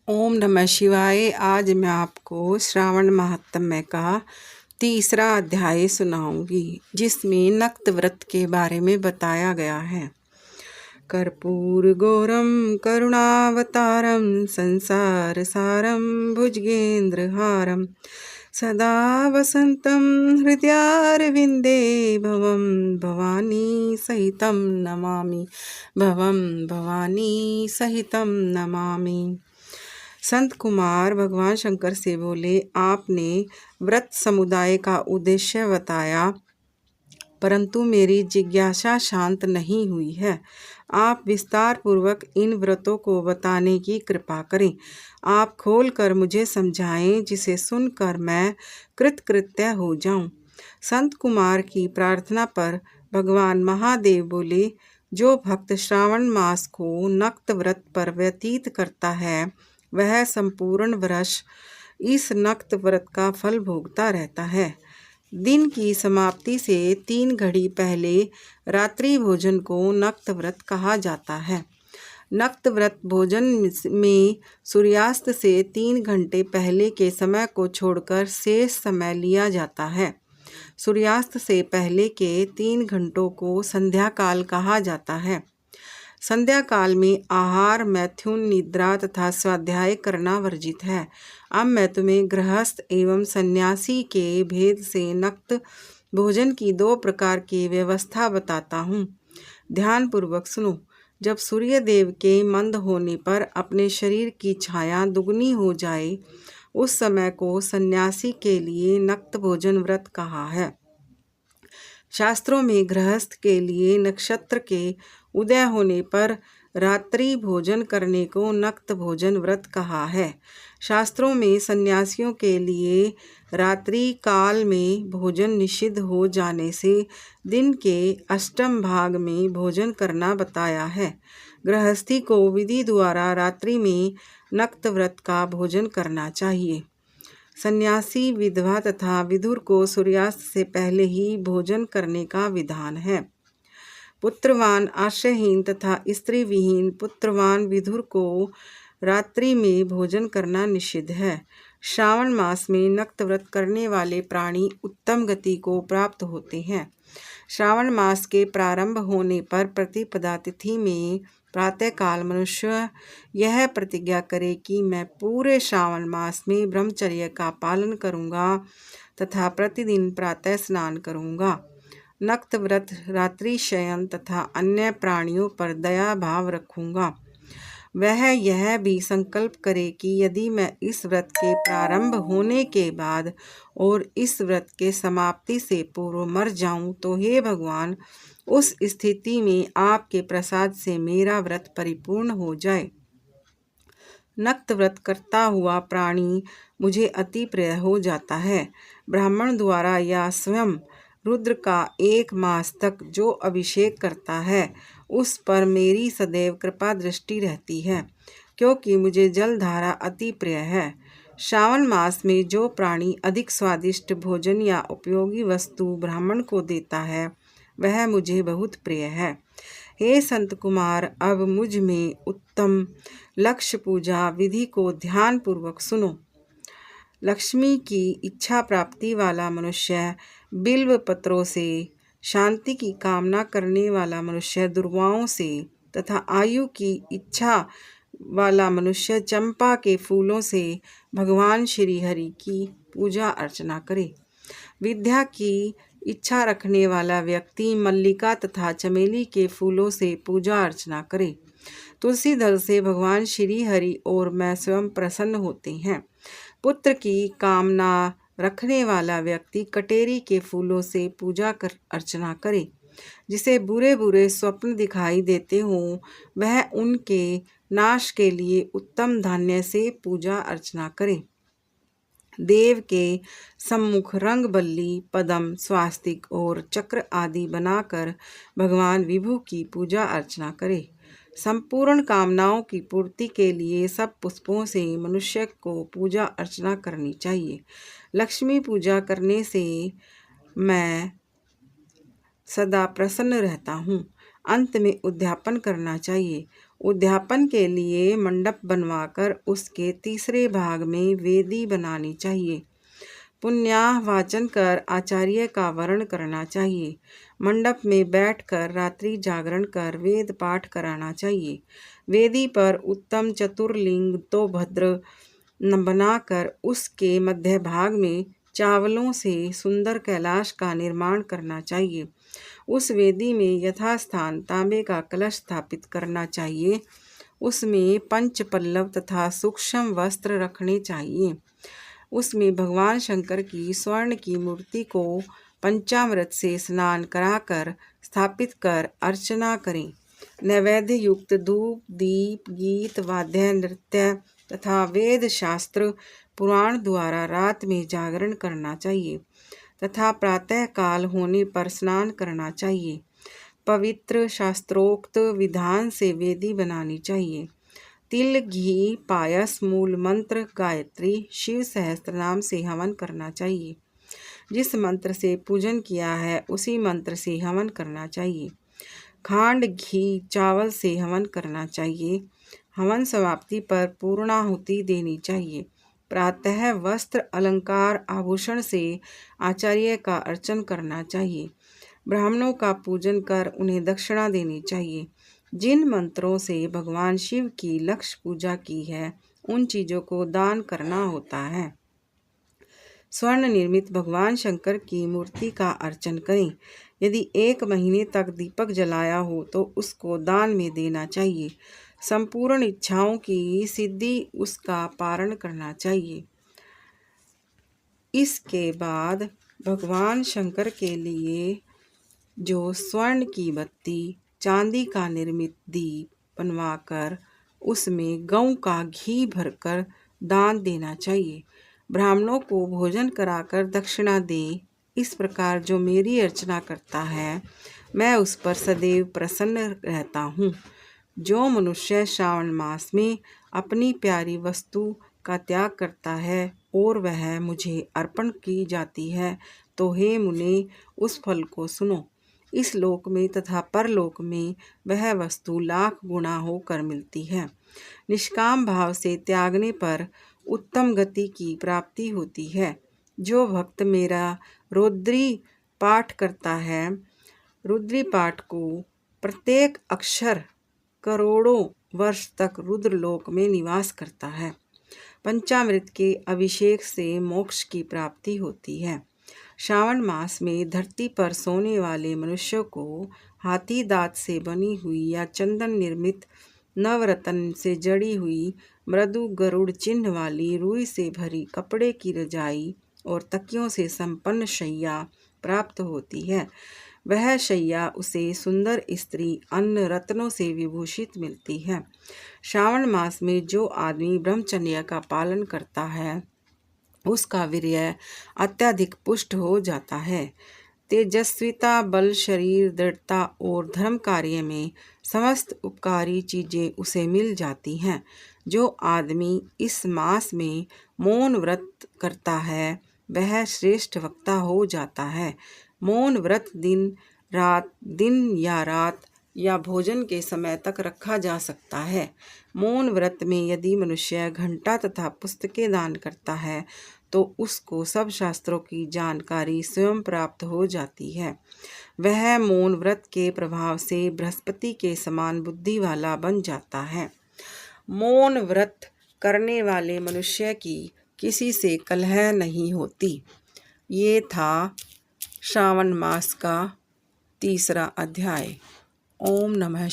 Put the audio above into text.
ओम नमः शिवाय। आज मैं आपको श्रावण महात्म्य का तीसरा अध्याय सुनाऊंगी, जिसमें नक्त व्रत के बारे में बताया गया है। कर्पूर गौरम करुणावतारम संसार सारम भुजगेंद्र हारम सदा वसंतम हृदयारविंदे भवम भवानी सहितम नमामि। भवम भवानी सहितम नमामि। संत कुमार भगवान शंकर से बोले, आपने व्रत समुदाय का उद्देश्य बताया, परंतु मेरी जिज्ञासा शांत नहीं हुई है। आप विस्तार पूर्वक इन व्रतों को बताने की कृपा करें। आप खोल कर मुझे समझाएं, जिसे सुनकर मैं कृतकृत्य हो जाऊं। संत कुमार की प्रार्थना पर भगवान महादेव बोले, जो भक्त श्रावण मास को नक्त व्रत पर व्यतीत करता है, वह संपूर्ण वर्ष इस नक्त व्रत का फल भोगता रहता है। दिन की समाप्ति से 3 घड़ी पहले रात्रि भोजन को नक्त व्रत कहा जाता है। नक्त व्रत भोजन में सूर्यास्त से 3 घंटे पहले के समय को छोड़कर शेष समय लिया जाता है। सूर्यास्त से पहले के 3 घंटों को संध्या काल कहा जाता है। संध्या काल में आहार, मैथुन, निद्रा तथा स्वाध्याय करना वर्जित है। अब मैं तुम्हें गृहस्थ एवं सन्यासी के भेद से नक्त भोजन की 2 प्रकार की व्यवस्था बताता हूँ। ध्यान पूर्वक सुनो। जब सूर्य देव के मंद होने पर अपने शरीर की छाया दुगनी हो जाए, उस समय को सन्यासी के लिए नक्त भोजन व्रत कहा है। शास्त्रों में गृहस्थ के लिए नक्षत्र के उदय होने पर रात्रि भोजन करने को नक्त भोजन व्रत कहा है। शास्त्रों में सन्यासियों के लिए रात्रि काल में भोजन निषिद्ध हो जाने से दिन के अष्टम भाग में भोजन करना बताया है। गृहस्थी को विधि द्वारा रात्रि में नक्त व्रत का भोजन करना चाहिए। सन्यासी, विधवा तथा विधुर को सूर्यास्त से पहले ही भोजन करने का विधान है। पुत्रवान, आश्रयहीन तथा स्त्री विहीन पुत्रवान विधुर को रात्रि में भोजन करना निषिद्ध है। श्रावण मास में नक्त व्रत करने वाले प्राणी उत्तम गति को प्राप्त होते हैं। श्रावण मास के प्रारंभ होने पर प्रतिपदा तिथि में प्रातःकाल मनुष्य यह प्रतिज्ञा करे कि मैं पूरे श्रावण मास में ब्रह्मचर्य का पालन करूँगा तथा प्रतिदिन प्रातः स्नान करूँगा। नक्त व्रत, रात्रि शयन तथा अन्य प्राणियों पर दया भाव रखूँगा। वह यह भी संकल्प करे कि यदि मैं इस व्रत के प्रारंभ होने के बाद और इस व्रत के समाप्ति से पूर्व मर जाऊं, तो हे भगवान, उस स्थिति में आपके प्रसाद से मेरा व्रत परिपूर्ण हो जाए। नक्त व्रत करता हुआ प्राणी मुझे अति प्रिय हो जाता है। ब्राह्मण द्वारा या स्वयं रुद्र का 1 मास तक जो अभिषेक करता है, उस पर मेरी सदैव कृपा दृष्टि रहती है, क्योंकि मुझे जलधारा अति प्रिय है। श्रावण मास में जो प्राणी अधिक स्वादिष्ट भोजन या उपयोगी वस्तु ब्राह्मण को देता है, वह मुझे बहुत प्रिय है। हे संत कुमार, अब मुझ में उत्तम लक्ष्य पूजा विधि को ध्यान पूर्वक सुनो। लक्ष्मी की इच्छा प्राप्ति वाला मनुष्य बिल्व पत्रों से, शांति की कामना करने वाला मनुष्य दुर्वाओं से तथा आयु की इच्छा वाला मनुष्य चंपा के फूलों से भगवान श्री हरि की पूजा अर्चना करे। विद्या की इच्छा रखने वाला व्यक्ति मल्लिका तथा चमेली के फूलों से पूजा अर्चना करे। तुलसी दल से भगवान श्री हरि और मैं स्वयं प्रसन्न होते हैं। पुत्र की कामना रखने वाला व्यक्ति कटेरी के फूलों से पूजा कर अर्चना करे। जिसे बुरे बुरे स्वप्न दिखाई देते हों, वह उनके नाश के लिए उत्तम धान्य से पूजा अर्चना करे। देव के सम्मुख रंग बल्ली, पद्म, स्वास्तिक और चक्र आदि बनाकर भगवान विभु की पूजा अर्चना करे। संपूर्ण कामनाओं की पूर्ति के लिए सब पुष्पों से मनुष्य को पूजा अर्चना करनी चाहिए। लक्ष्मी पूजा करने से मैं सदा प्रसन्न रहता हूँ। अंत में उद्यापन करना चाहिए। उद्यापन के लिए मंडप बनवाकर उसके तीसरे भाग में वेदी बनानी चाहिए। पुण्याह वाचन कर आचार्य का वर्ण करना चाहिए। मंडप में बैठकर रात्रि जागरण कर वेद पाठ कराना चाहिए। वेदी पर उत्तम चतुर्लिंग तो भद्र बनाकर उसके मध्य भाग में चावलों से सुंदर कैलाश का निर्माण करना चाहिए। उस वेदी में यथास्थान तांबे का कलश स्थापित करना चाहिए। उसमें पंच पल्लव तथा सूक्ष्म वस्त्र रखने चाहिए। उसमें भगवान शंकर की स्वर्ण की मूर्ति को पंचामृत से स्नान कराकर स्थापित कर अर्चना करें। नैवेद्य युक्त धूप, दीप, गीत, वाद्य, नृत्य तथा वेद शास्त्र पुराण द्वारा रात में जागरण करना चाहिए तथा प्रातः काल होने पर स्नान करना चाहिए। पवित्र शास्त्रोक्त विधान से वेदी बनानी चाहिए। तिल, घी, पायस, मूल मंत्र, गायत्री, शिव सहस्त्रनाम से हवन करना चाहिए। जिस मंत्र से पूजन किया है उसी मंत्र से हवन करना चाहिए। खांड, घी, चावल से हवन करना चाहिए। हवन समाप्ति पर पूर्णाहुति देनी चाहिए। प्रातः वस्त्र, अलंकार, आभूषण से आचार्य का अर्चन करना चाहिए। ब्राह्मणों का पूजन कर उन्हें दक्षिणा देनी चाहिए। जिन मंत्रों से भगवान शिव की लक्ष्य पूजा की है उन चीज़ों को दान करना होता है। स्वर्ण निर्मित भगवान शंकर की मूर्ति का अर्चन करें। यदि 1 महीने तक दीपक जलाया हो तो उसको दान में देना चाहिए। संपूर्ण इच्छाओं की सिद्धि उसका पारण करना चाहिए। इसके बाद भगवान शंकर के लिए जो स्वर्ण की बत्ती, चांदी का निर्मित दीप बनवाकर उसमें गऊ का घी भरकर दान देना चाहिए। ब्राह्मणों को भोजन कराकर दक्षिणा दे। इस प्रकार जो मेरी अर्चना करता है मैं उस पर सदैव प्रसन्न रहता हूँ। जो मनुष्य श्रावण मास में अपनी प्यारी वस्तु का त्याग करता है और वह मुझे अर्पण की जाती है तो हे मुने उस फल को सुनो। इस लोक में तथा परलोक में वह वस्तु लाख गुना होकर मिलती है। निष्काम भाव से त्यागने पर उत्तम गति की प्राप्ति होती है। जो भक्त मेरा रुद्री पाठ करता है, रुद्री पाठ को प्रत्येक अक्षर करोड़ों वर्ष तक रुद्रलोक में निवास करता है। पंचामृत के अभिषेक से मोक्ष की प्राप्ति होती है। श्रावण मास में धरती पर सोने वाले मनुष्यों को हाथी दांत से बनी हुई या चंदन निर्मित नवरत्न से जड़ी हुई मृदु गरुड़ चिन्ह वाली रुई से भरी कपड़े की रजाई और तकियों से संपन्न शैया प्राप्त होती है। वह शैया उसे सुंदर स्त्री अन्न रत्नों से विभूषित मिलती है। श्रावण मास में जो आदमी ब्रह्मचर्य का पालन करता है उसका वीर्य अत्यधिक पुष्ट हो जाता है। तेजस्विता, बल, शरीर, दृढ़ता और धर्म कार्य में समस्त उपकारी चीज़ें उसे मिल जाती हैं। जो आदमी इस मास में मौन व्रत करता है वह श्रेष्ठ वक्ता हो जाता है। मौन व्रत दिन या रात या भोजन के समय तक रखा जा सकता है। मौन व्रत में यदि मनुष्य घंटा तथा पुस्तकें दान करता है तो उसको सब शास्त्रों की जानकारी स्वयं प्राप्त हो जाती है। वह मौन व्रत के प्रभाव से बृहस्पति के समान बुद्धि वाला बन जाता है। मौन व्रत करने वाले मनुष्य की किसी से कलह नहीं होती। ये था श्रावण मास का 3रा अध्याय। ओम नमः शिवाय।